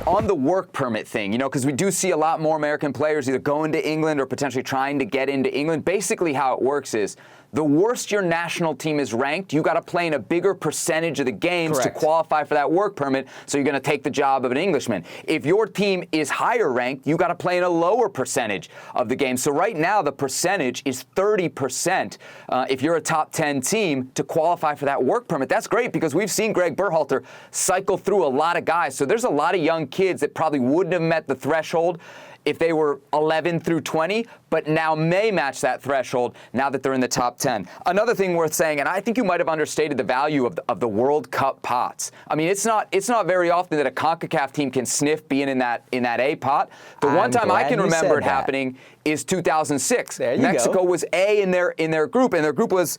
on the work permit thing, because we do see a lot more American players either going to England or potentially trying to get into England. Basically how it works is the worse your national team is ranked, you got to play in a bigger percentage of the games to qualify for that work permit, so you're going to take the job of an Englishman. If your team is higher ranked, you got to play in a lower percentage of the games. So right now the percentage is 30% if you're a top 10 team to qualify for that work permit. That's great because we've seen Gregg Berhalter cycle through a lot of guys. So there's a lot of young kids that probably wouldn't have met the threshold if they were 11 through 20, but now may match that threshold now that they're in the top 10. Another thing worth saying, and I think you might have understated the value of the World Cup pots. I mean, it's not very often that a CONCACAF team can sniff being in that A pot. The one time I can remember it happening is 2006. Mexico was A in their group, and their group was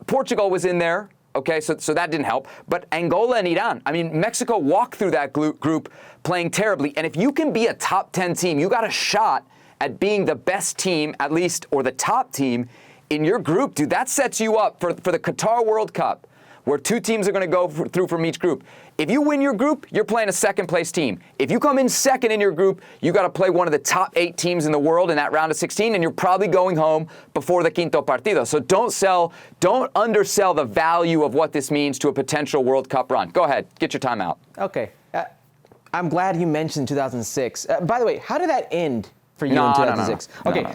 Portugal was in there. Okay, so that didn't help. But Angola and Iran, I mean, Mexico walked through that group playing terribly. And if you can be a top 10 team, you got a shot at being the best team, at least, or the top team in your group, dude. That sets you up for the Qatar World Cup, where two teams are going to go through from each group. If you win your group, you're playing a second-place team. If you come in second in your group, you got to play one of the top 8 teams in the world in that round of 16, and you're probably going home before the quinto partido. So don't undersell the value of what this means to a potential World Cup run. Go ahead, get your time out. Okay, I'm glad you mentioned 2006. By the way, how did that end for you in 2006? No. Okay,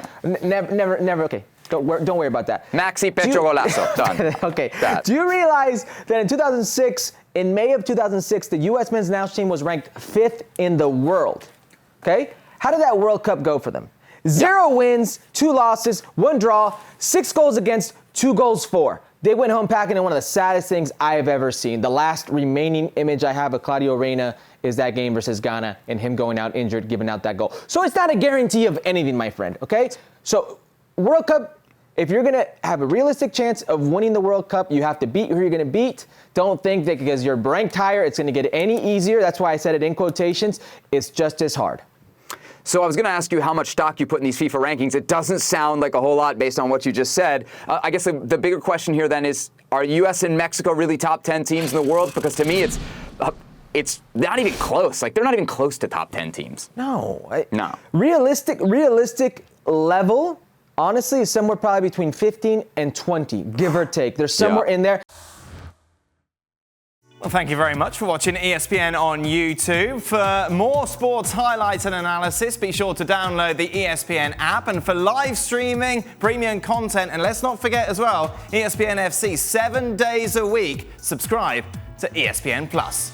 never. Okay. Don't worry about that. Maxi Pecho Golazo. Done. Okay. Do you realize that in 2006, in May of 2006, the U.S. men's national team was ranked 5th in the world? Okay? How did that World Cup go for them? 0 wins, 2 losses, 1 draw, 6 goals against, 2 goals for. They went home packing in one of the saddest things I have ever seen. The last remaining image I have of Claudio Reyna is that game versus Ghana and him going out injured, giving out that goal. So it's not a guarantee of anything, my friend, okay? So World Cup, if you're going to have a realistic chance of winning the World Cup, you have to beat who you're going to beat. Don't think that because you're ranked higher, it's going to get any easier. That's why I said it in quotations. It's just as hard. So I was going to ask you how much stock you put in these FIFA rankings. It doesn't sound like a whole lot based on what you just said. I guess the bigger question here then is, are U.S. and Mexico really top 10 teams in the world? Because to me, it's not even close. Like, they're not even close to top 10 teams. No. No. Realistic level, honestly, is somewhere probably between 15 and 20, give or take. There's somewhere in there. Well, thank you very much for watching ESPN on YouTube. For more sports highlights and analysis, be sure to download the ESPN app. And for live streaming, premium content, and let's not forget as well, ESPN FC 7 days a week. Subscribe to ESPN Plus.